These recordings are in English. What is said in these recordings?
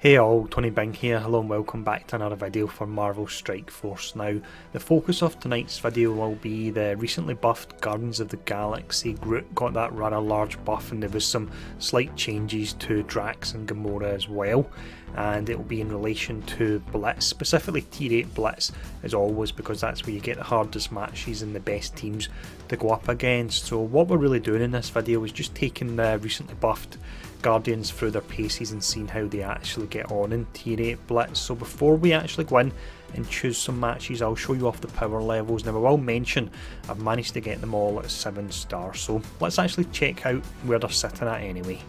Hey all, TonyBing here, hello and welcome back to another video for Marvel Strike Force. Now, the focus of tonight's video will be the recently buffed Guardians of the Galaxy. Groot got that rather large buff and there was some slight changes to Drax and Gamora as well. And it will be in relation to Blitz, specifically Tier 8 Blitz as always, because that's where you get the hardest matches and the best teams to go up against. So what we're really doing in this video is just taking the recently buffed Guardians through their paces and seeing how they actually get on in Tier 8 Blitz. So before we actually go in and choose some matches, I'll show you off the power levels. Now I will mention I've managed to get them all at 7 stars, so let's actually check out where they're sitting at anyway.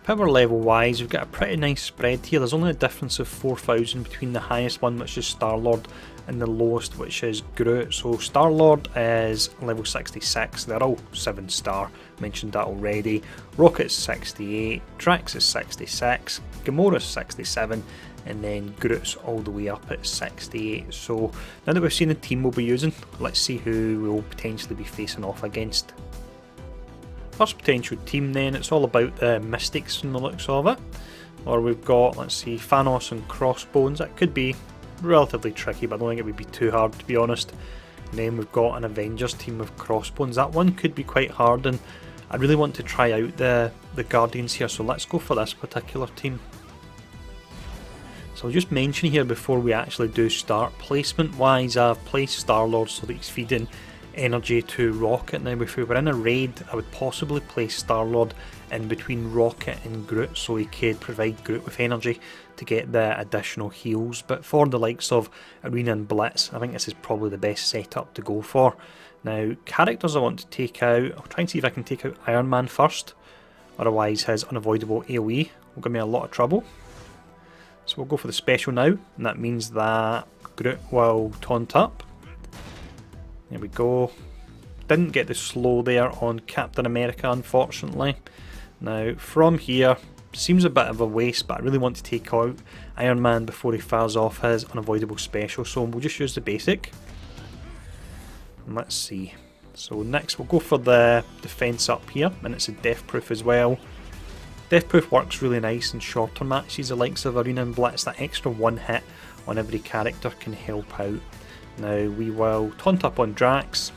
Power level wise, we've got a pretty nice spread here. There's only a difference of 4,000 between the highest one, which is Star-Lord, and the lowest, which is Groot. So Star-Lord is level 66, they're all 7 star, mentioned that already. Rocket's 68, Drax is 66, Gamora's 67, and then Groot's all the way up at 68. So now that we've seen the team we'll be using, let's see who we'll potentially be facing off against. First potential team then, it's all about the Mystics from the looks of it. Or we've got, let's see, Thanos and Crossbones. That could be relatively tricky, but I don't think it would be too hard to be honest. And then we've got an Avengers team with Crossbones. That one could be quite hard, and I really want to try out the Guardians here, so let's go for this particular team. So I'll just mention here before we actually do start, placement wise I've placed Star-Lord so that he's feeding energy to Rocket. Now if we were in a raid I would possibly place Star-Lord in between Rocket and Groot so he could provide Groot with energy to get the additional heals, but for the likes of Arena and Blitz I think this is probably the best setup to go for. Now characters I want to take out, I'll try and see if I can take out Iron Man first, otherwise his unavoidable AoE will give me a lot of trouble. So we'll go for the special now, and that means that Groot will taunt up. There we go. Didn't get the slow there on Captain America unfortunately. Now from here, seems a bit of a waste, but I really want to take out Iron Man before he fires off his unavoidable special, so we'll just use the basic. And let's see. So next we'll go for the defense up here, and it's a death proof as well. Death proof works really nice in shorter matches, the likes of Arena and Blitz. That extra one hit on every character can help out. Now we will taunt up on Drax.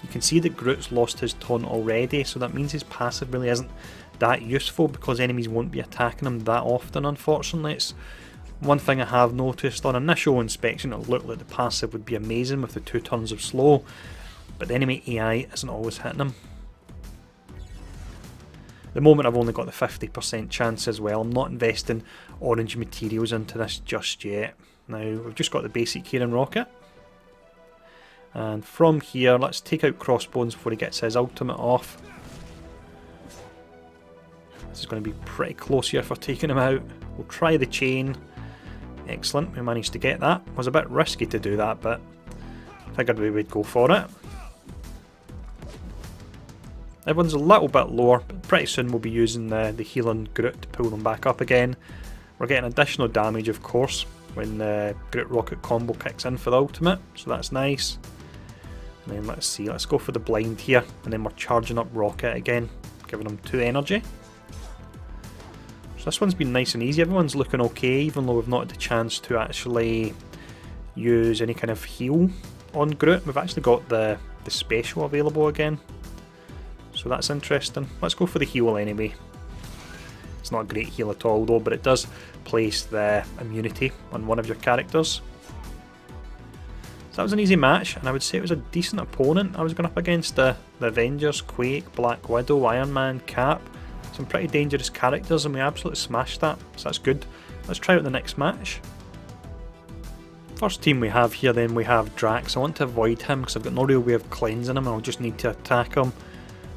You can see that Groot's lost his taunt already, so that means his passive really isn't that useful because enemies won't be attacking him that often unfortunately. It's one thing I have noticed on initial inspection, it looked like the passive would be amazing with the 2 turns of slow, but the enemy AI isn't always hitting him. At the moment I've only got the 50% chance as well. I'm not investing orange materials into this just yet. Now we've just got the basic here in Rocket. And from here, let's take out Crossbones before he gets his ultimate off. This is going to be pretty close here for taking him out. We'll try the chain. Excellent, we managed to get that. It was a bit risky to do that, but figured we would go for it. Everyone's a little bit lower, but pretty soon we'll be using the healing Groot to pull them back up again. We're getting additional damage, of course, when the Groot Rocket combo kicks in for the ultimate, so that's nice. And then let's see, let's go for the blind here, and then we're charging up Rocket again, giving him 2 energy. So this one's been nice and easy, everyone's looking okay, even though we've not had the chance to actually use any kind of heal on Groot. We've actually got the special available again, so that's interesting. Let's go for the heal anyway. It's not a great heal at all though, but it does place the immunity on one of your characters. So that was an easy match, and I would say it was a decent opponent. I was going up against the Avengers, Quake, Black Widow, Iron Man, Cap. Some pretty dangerous characters, and we absolutely smashed that, so that's good. Let's try out the next match. First team we have here then, we have Drax. I want to avoid him because I've got no real way of cleansing him, and I'll just need to attack him.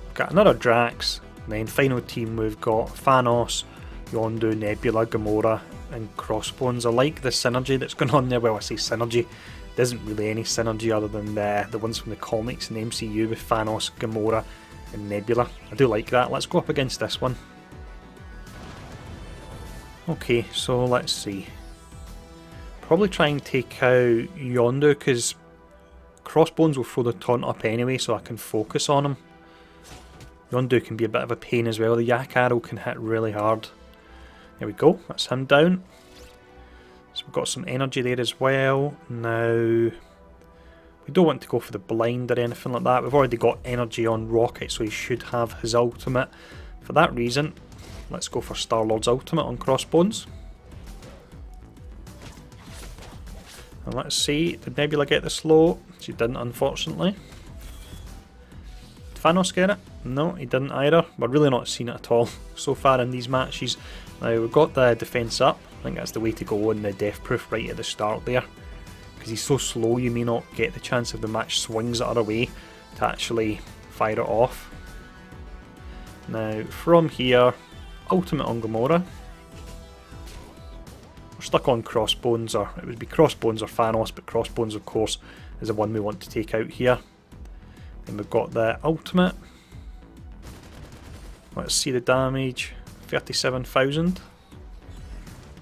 We've got another Drax, and then final team we've got Thanos, Yondu, Nebula, Gamora and Crossbones. I like the synergy that's going on there. Well, I say synergy, there isn't really any synergy other than the ones from the comics and the MCU with Thanos, Gamora and Nebula. I do like that. Let's go up against this one. Okay, so let's see. Probably try and take out Yondu because Crossbones will throw the taunt up anyway, so I can focus on him. Yondu can be a bit of a pain as well. The Yak Arrow can hit really hard. There we go, that's him down. So we've got some energy there as well. Now, we don't want to go for the blind or anything like that. We've already got energy on Rocket, so he should have his ultimate. For that reason, let's go for Star-Lord's ultimate on Crossbones. And let's see, did Nebula get the slow? She didn't, unfortunately. Did Thanos get it? No, he didn't either. We're really not seeing it at all so far in these matches. Now, we've got the defense up. I think that's the way to go in the death proof right at the start there. Because he's so slow, you may not get the chance if the match swings the other way to actually fire it off. Now, from here, ultimate on Gamora. We're stuck on Crossbones, or it would be Crossbones or Thanos, but Crossbones, of course, is the one we want to take out here. Then we've got the ultimate. Let's see the damage, 37,000.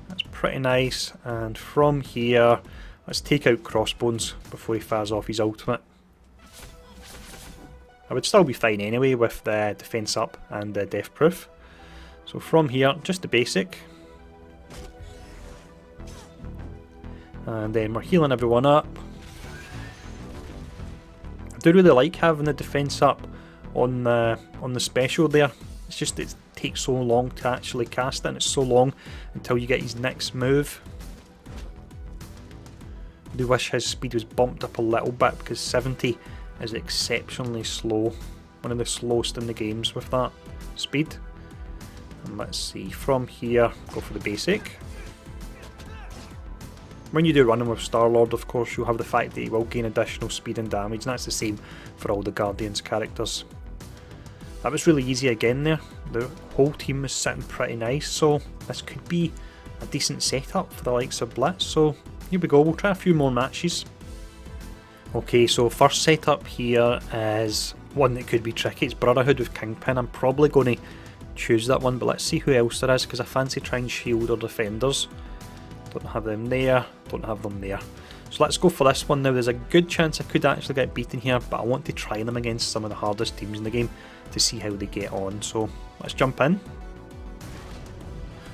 That's pretty nice, and from here, let's take out Crossbones before he fires off his ultimate. I would still be fine anyway with the defense up and the death proof. So from here, just the basic. And then we're healing everyone up. I do really like having the defense up on the special there. It's just it takes so long to actually cast it, and it's so long until you get his next move. I do wish his speed was bumped up a little bit, because 70 is exceptionally slow. One of the slowest in the games with that speed. And let's see, from here, go for the basic. When you do running with Star-Lord, of course, you'll have the fact that he will gain additional speed and damage, and that's the same for all the Guardians characters. That was really easy again there. The whole team was sitting pretty nice, so this could be a decent setup for the likes of Blitz. So here we go, we'll try a few more matches. Okay, so first setup here is one that could be tricky. It's Brotherhood with Kingpin. I'm probably going to choose that one, but let's see who else there is, because I fancy trying Shield or Defenders. Don't have them there, don't have them there. So let's go for this one now. There's a good chance I could actually get beaten here, but I want to try them against some of the hardest teams in the game to see how they get on. So let's jump in.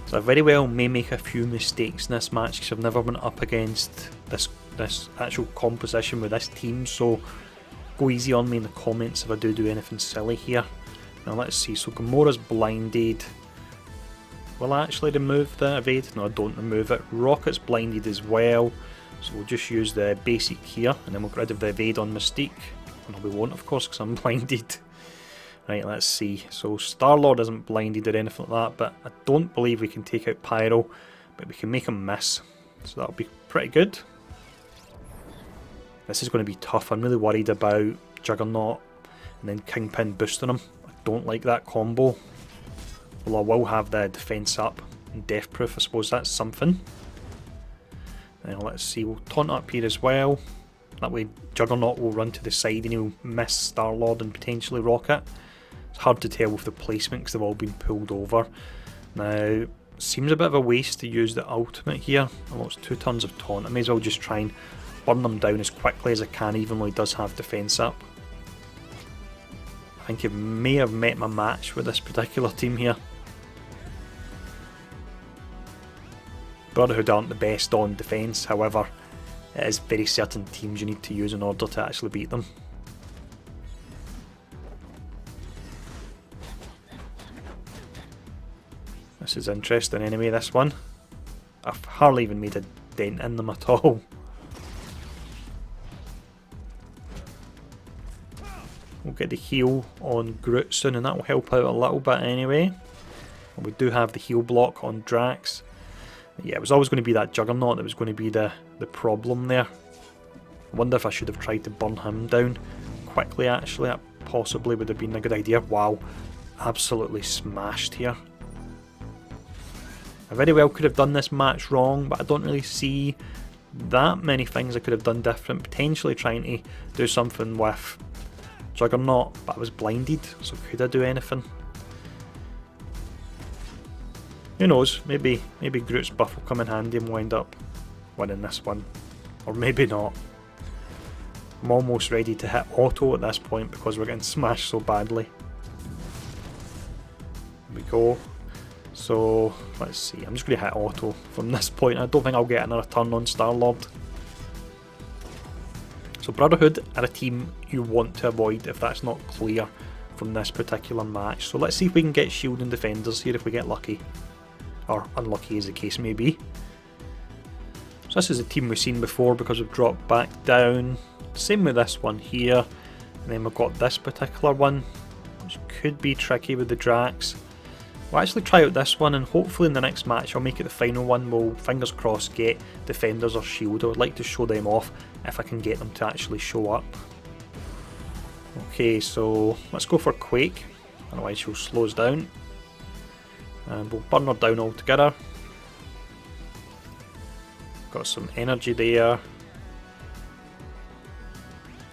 So I very well may make a few mistakes in this match, because I've never been up against this actual composition with this team, so go easy on me in the comments if I do anything silly here. Now let's see, so Gamora's blinded. Will I actually remove the evade? No, I don't remove it. Rocket's blinded as well, so we'll just use the basic here, and then we'll get rid of the evade on Mystique. No, we won't, of course, because I'm blinded. Right, let's see. So Star-Lord isn't blinded or anything like that, but I don't believe we can take out Pyro, but we can make him miss. So that'll be pretty good. This is going to be tough. I'm really worried about Juggernaut and then Kingpin boosting him. I don't like that combo. Well, I will have the defense up and death proof. I suppose that's something. Now let's see, we'll taunt up here as well. That way Juggernaut will run to the side and he'll miss Star-Lord and potentially Rocket. It's hard to tell with the placement because they've all been pulled over. Now, seems a bit of a waste to use the ultimate here. Well, it's 2 turns of taunt. I may as well just try and burn them down as quickly as I can, even though he does have defense up. I think he may have met my match with this particular team here. Brotherhood aren't the best on defence, however, it is very certain teams you need to use in order to actually beat them. This is interesting anyway, this one. I've hardly even made a dent in them at all. We'll get the heal on Groot soon, and that will help out a little bit anyway. And we do have the heal block on Drax. Yeah, it was always going to be that Juggernaut that was going to be the problem there. I wonder if I should have tried to burn him down quickly actually. That possibly would have been a good idea. Wow, absolutely smashed here. I very well could have done this match wrong, but I don't really see that many things I could have done different. Potentially trying to do something with Juggernaut, but I was blinded, so could I do anything? Who knows, maybe Groot's buff will come in handy and wind up winning this one. Or maybe not. I'm almost ready to hit auto at this point because we're getting smashed so badly. Here we go. So let's see, I'm just going to hit auto from this point. I don't think I'll get another turn on Star-Lord. So Brotherhood are a team you want to avoid if that's not clear from this particular match. So let's see if we can get shield and defenders here if we get lucky. Or unlucky as the case may be. So this is a team we've seen before because we've dropped back down. Same with this one here. And then we've got this particular one, which could be tricky with the Drax. We'll actually try out this one, and hopefully in the next match I'll make it the final one. We'll, fingers crossed, get defenders or shield. I would like to show them off if I can get them to actually show up. Okay, so let's go for Quake, otherwise she'll slow us down. And we'll burn her down altogether. Got some energy there.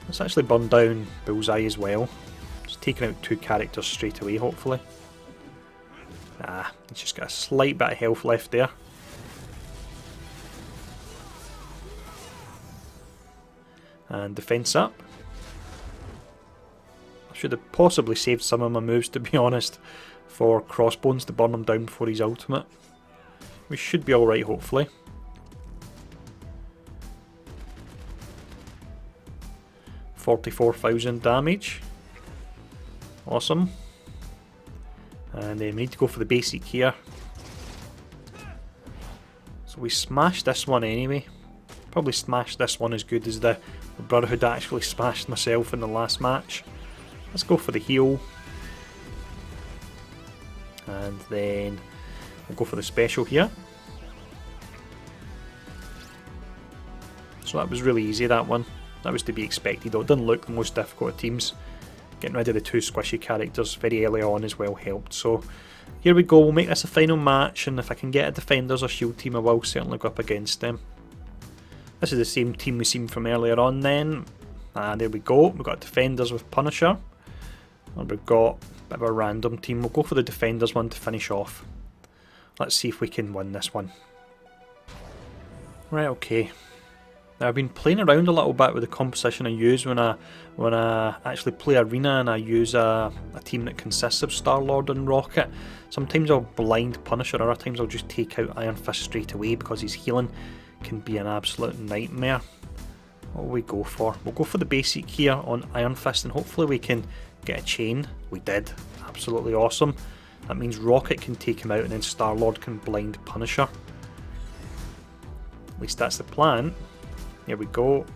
Let's actually burn down Bullseye as well. Just taking out 2 characters straight away, hopefully. Ah, he's just got a slight bit of health left there. And defense up. I should have possibly saved some of my moves, to be honest, for Crossbones to burn him down before his ultimate. We should be alright, hopefully. $44,000 damage. Awesome. And then we need to go for the basic here. So we smashed this one anyway. Probably smashed this one as good as the Brotherhood actually smashed myself in the last match. Let's go for the heal. And then we'll go for the special here. So that was really easy, that one. That was to be expected, though. It didn't look the most difficult of teams. Getting rid of the 2 squishy characters very early on as well helped. So here we go, we'll make this a final match, and if I can get a defenders or shield team I will certainly go up against them. This is the same team we've seen from earlier on then. And there we go, we've got defenders with Punisher. And we've got a bit of a random team. We'll go for the defenders one to finish off. Let's see if we can win this one. Right, okay. Now, I've been playing around a little bit with the composition I use when I actually play Arena, and I use a team that consists of Star-Lord and Rocket. Sometimes I'll blind Punisher, other times I'll just take out Iron Fist straight away because his healing can be an absolute nightmare. What will we go for? We'll go for the basic here on Iron Fist, and hopefully we can get a chain. We did. Absolutely awesome. That means Rocket can take him out and then Star-Lord can blind Punisher. At least that's the plan. Here we go.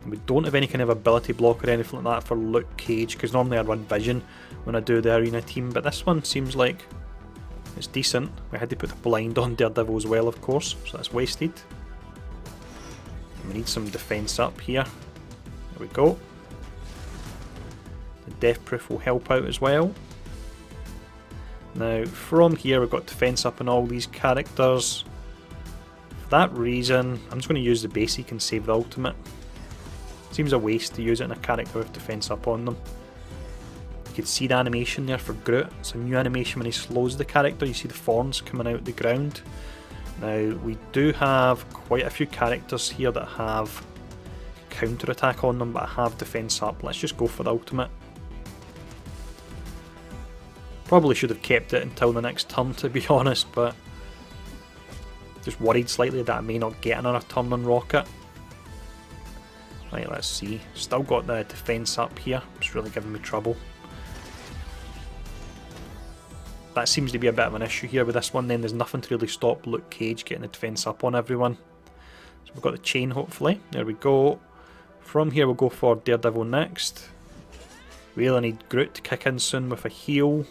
We don't have any kind of ability block or anything like that for Luke Cage, because normally I run Vision when I do the Arena team, but this one seems like it's decent. We had to put the blind on Daredevil as well, of course, so that's wasted. And we need some defense up here. There we go. The Death Proof will help out as well. Now from here we've got defense up on all these characters. For that reason I'm just going to use the basic and save the ultimate. Seems a waste to use it in a character with defense up on them. You can see the animation there for Groot. It's a new animation when he slows the character. You see the thorns coming out the ground. Now we do have quite a few characters here that have counter attack on them, but have defense up. Let's just go for the ultimate. Probably should have kept it until the next turn, to be honest, but just worried slightly that I may not get another turn on Rocket. Right, let's see. Still got the defense up here. It's really giving me trouble. That seems to be a bit of an issue here with this one. Then there's nothing to really stop Luke Cage getting the defense up on everyone. So we've got the chain, hopefully. There we go. From here we'll go for Daredevil next. Really need Groot to kick in soon with a heal.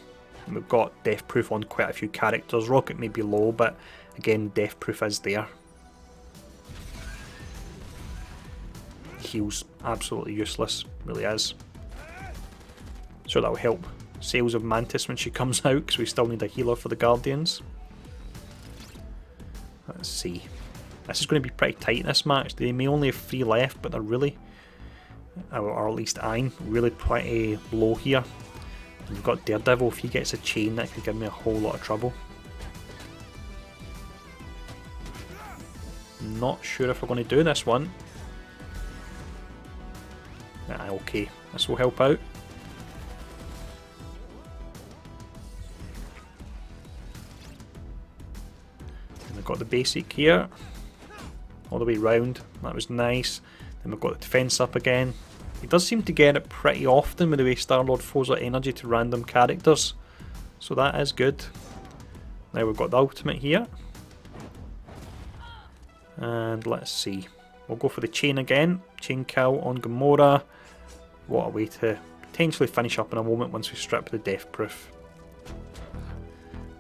And we've got Death Proof on quite a few characters. Rocket may be low, but again, Death Proof is there. Heal's absolutely useless, really is. So that'll help sales of Mantis when she comes out, because we still need a healer for the Guardians. Let's see. This is going to be pretty tight in this match. They may only have 3 left, but they're really, or at least I'm really pretty low here. We've got Daredevil. If he gets a chain, that could give me a whole lot of trouble. Not sure if we're going to do this one. Okay, this will help out. we've got the basic here, all the way round. That was nice. Then we've got the defense up again. He does seem to get it pretty often with the way Star-Lord throws out energy to random characters, so that is good. Now we've got the ultimate here. And let's see. We'll go for the chain again. Chain kill on Gamora. What a way to potentially finish up in a moment once we strip the death proof.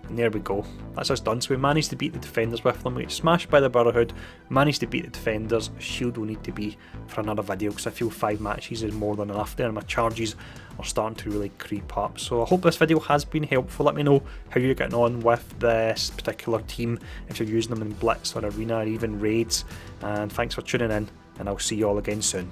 And there we go. That's us done. So we managed to beat the defenders with them. We get smashed by the Brotherhood. Managed to beat the defenders. Shield will need to be for another video because I feel 5 matches is more than enough there. And my charges are starting to really creep up. So I hope this video has been helpful. Let me know how you're getting on with this particular team, if you're using them in Blitz or Arena or even Raids. And thanks for tuning in, and I'll see you all again soon.